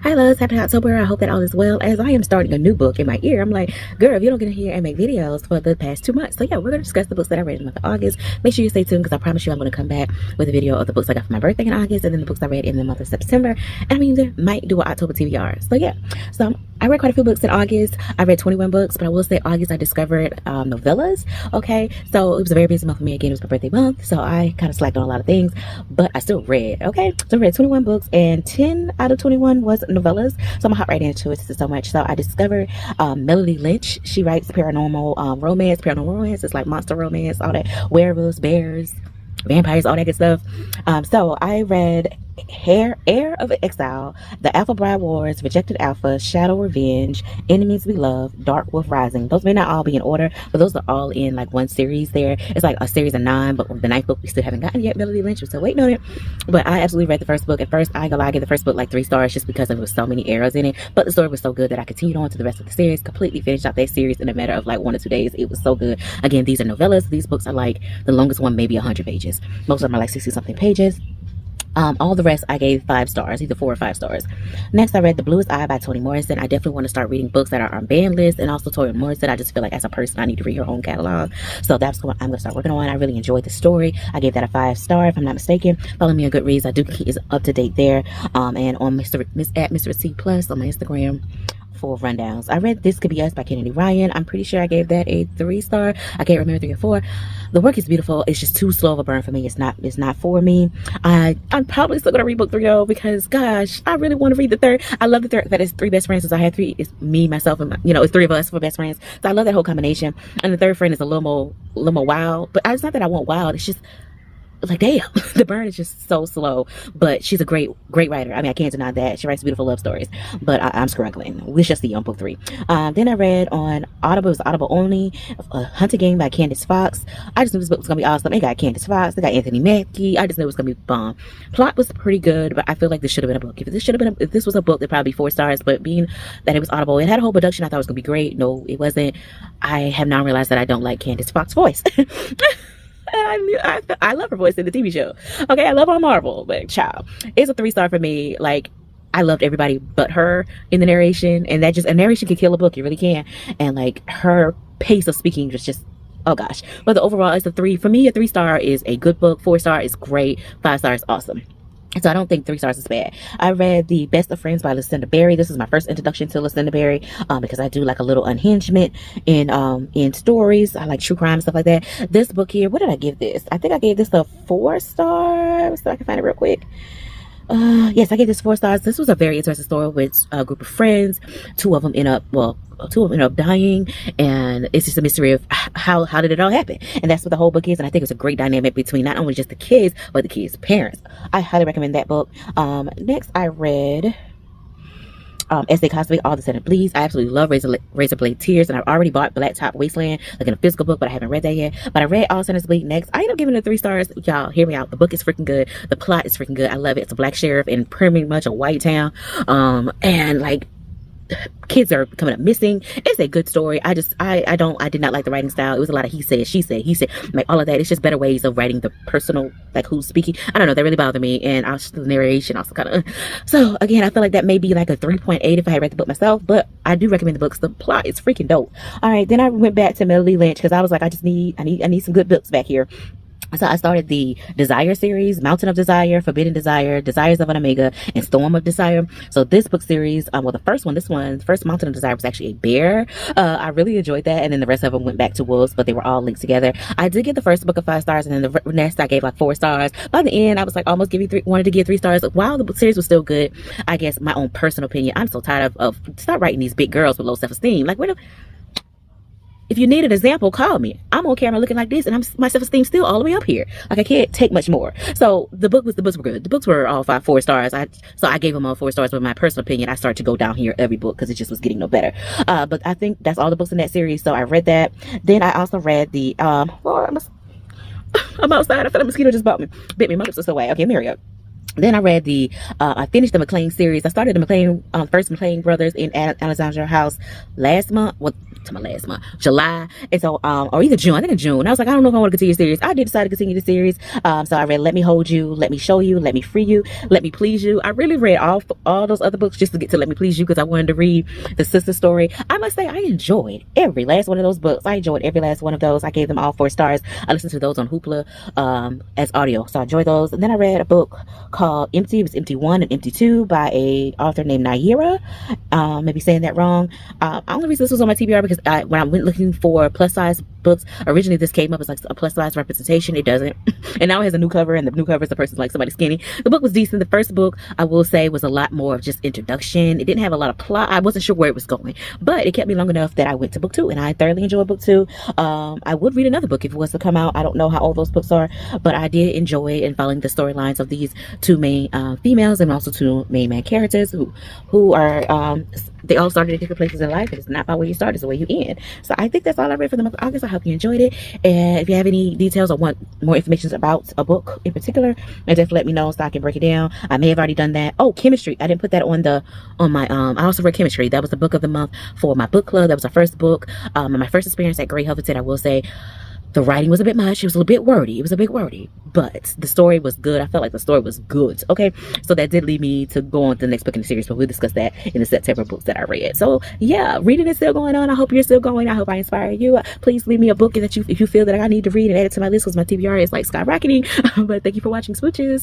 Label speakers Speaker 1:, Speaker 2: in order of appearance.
Speaker 1: Hi loves, happy October. I hope that all is well. As I am starting a new book in my ear, I'm like, girl, if you don't get in here and make videos for the past 2 months. So yeah, we're going to discuss the books that I read in the month of August. Make sure you stay tuned because I promise you I'm going to come back with a video of the books I got for my birthday in August and then the books I read in the month of September. And I mean, there might do an October TBR. So yeah, I read quite a few books in August. I read 21 books, but I will say August I discovered novellas. Okay, so it was a very busy month for me. Again, it was my birthday month, so I kind of slacked on a lot of things, but I still read. Okay, so I read 21 books and 10 out of 21 was novellas. So I'm gonna hop right into it. This is so much. So I discovered Melody Lynch. She writes paranormal romance. Paranormal romance is like monster romance, all that, werewolves, bears, vampires, all that good stuff. So I read Heir of Exile, The Alpha Bride Wars, Rejected Alpha, Shadow Revenge, Enemies We Love, Dark Wolf Rising. Those may not all be in order, but those are all in like one series there. It's like a series of 9, but the 9th book we still haven't gotten yet. Melody Lynch, we're still waiting on it. But I absolutely read the first book. At first, I ain't gonna lie, I gave the first book like 3 stars just because there was so many errors in it. But the story was so good that I continued on to the rest of the series, completely finished out that series in a matter of like 1 or 2 days. It was so good. Again, these are novellas. These books are like the longest one, maybe 100 pages. Most of them are like 60 something pages. All the rest I gave 5 stars, either 4 or 5 stars. Next, I read The Bluest Eye by Toni Morrison. I definitely want to start reading books that are on banned lists, and also Toni Morrison. I just feel like as a person, I need to read her own catalog. So that's what I'm going to start working on. I really enjoyed the story. I gave that a 5 star, if I'm not mistaken. Follow me on Goodreads. I do keep it up to date there. And on MissRessaT Plus on my Instagram. Full rundowns. I read This Could Be Us by Kennedy Ryan. I'm pretty sure I gave that a 3 star. I can't remember 3 or 4. The work is beautiful. It's just too slow of a burn for me. It's not for me. I'm probably still gonna read book 3 though, because gosh, I really want to read the 3rd. I love the 3rd. That is 3 best friends. Since I had 3, it's me, myself, and it's 3 of us for best friends. So I love that whole combination. And the 3rd friend is a little more wild. But it's not that I want wild. It's just like, damn, the burn is just so slow. But she's a great writer. I mean, I can't deny that. She writes beautiful love stories. But I'm struggling. We shall see on book 3. Then I read on Audible. It was Audible only. Hunter Game by Candace Fox. I just knew this book was gonna be awesome. They got Candace Fox. They got Anthony Mackie. I just knew it was gonna be bomb. Plot was pretty good, but I feel like this should have been a book. If this was a book, it'd probably be 4 stars. But being that it was Audible, it had a whole production. I thought it was gonna be great. No, it wasn't. I have now realized that I don't like Candace Fox's voice. I love her voice in the TV show. Okay, I love her on Marvel, but child, it's a 3 star for me. Like, I loved everybody but her in the narration, and a narration can kill a book. You really can. And like, her pace of speaking was just, oh gosh. But the overall, it's a 3 for me. A 3 star is a good book. 4 star is great. 5 star is awesome. So I don't think 3 stars is bad. I read The Best of Friends by Lucinda Berry. This is my first introduction to Lucinda Berry, because I do like a little unhingement in stories. I like true crime and stuff like that. This book here, what did I give this? I think I gave this a 4 star. So I can find it real quick. Yes, I gave this 4 stars. This was a very interesting story with a group of friends. 2 of them end up dying, and it's just a mystery of how did it all happen. And that's what the whole book is. And I think it's a great dynamic between not only just the kids, but the kids' parents. I highly recommend that book. Next I read S.A. Cosby, All the Sun It Bleeds. I absolutely love Razor Blade Tears, and I've already bought Blacktop Wasteland, like in a physical book, but I haven't read that yet. But I read All the Sun It Bleeds next. I ended up giving it 3 stars. Y'all, hear me out. The book is freaking good. The plot is freaking good. I love it. It's a black sheriff in pretty much a white town, and like, kids are coming up missing. It's a good story. I did not like the writing style. It was a lot of he said, she said, he said, like all of that. It's just better ways of writing the personal, like who's speaking. I don't know, that really bothered me. And the narration also kind of, so again, I feel like that may be like a 3.8 if I had read the book myself, but I do recommend the books. The plot is freaking dope. All right, then I went back to Melody Lynch because I was like, I need some good books back here. So I started the Desire series, Mountain of Desire, Forbidden Desire, Desires of an Omega, and Storm of Desire. So this book series, well, the first Mountain of Desire was actually a bear. I really enjoyed that. And then the rest of them went back to wolves, but they were all linked together. I did give the first book a 5 stars, and then the next I gave like 4 stars. By the end, I was like almost wanted to give 3 stars. While the book series was still good, I guess my own personal opinion, I'm so tired of start writing these big girls with low self-esteem. Like, if you need an example, call me. I'm on camera looking like this, and my self-esteem still all the way up here. Like, I can't take much more. So the books were good. The books were all 4 stars. So I gave them all 4 stars. But in my personal opinion, I started to go down here every book because it just was getting no better. But I think that's all the books in that series. So I read that. Then I also read the I'm outside. I feel like a mosquito just bit me. My lips are so wet. Okay, Mario. Then I read I finished the McLean series. I started the first McLean brothers in Alexandra House last month. To my last month, July. And so, or either June, I think in June. I was like, I don't know if I want to continue the series. I did decide to continue the series. So I read Let Me Hold You, Let Me Show You, Let Me Free You, Let Me Please You. I really read all those other books just to get to Let Me Please You because I wanted to read the sister story. I must say, I enjoyed every last one of those books. I enjoyed every last one of those. I gave them all 4 stars. I listened to those on Hoopla as audio. So I enjoyed those. And then I read a book called Empty. It was Empty 1 and Empty 2 by a author named Naira. Maybe saying that wrong. I only reason this was on my TBR because when I went looking for plus size books, originally this came up as like a plus size representation. It doesn't. And now it has a new cover, and the new cover is the person's like somebody skinny. The book was decent. The first book, I will say, was a lot more of just introduction. It didn't have a lot of plot. I wasn't sure where it was going, but it kept me long enough that I went to book 2, and I thoroughly enjoyed book 2. I would read another book if it was to come out. I don't know how old those books are, but I did enjoy it and following the storylines of these 2 main females and also 2 main characters who are they all started at different places in life. It's not by where you start, it's the way you end. So I think that's all I read for the month of August. I hope you enjoyed it. And if you have any details or want more information about a book in particular, definitely let me know so I can break it down. I may have already done that. Oh, chemistry. I didn't put that on my I also read chemistry. That was the book of the month for my book club. That was our first book. My first experience at Great Huffington. I will say the writing was a bit much. It was a little bit wordy. It was a bit wordy, but the story was good. I felt like the story was good. Okay, so that did lead me to go on to the next book in the series, but we'll discuss that in the September books that I read. So yeah, reading is still going on. I hope you're still going. I hope I inspire you. Please leave me a book that if you feel that I need to read and add it to my list because my TBR is like skyrocketing. But thank you for watching. Smooches.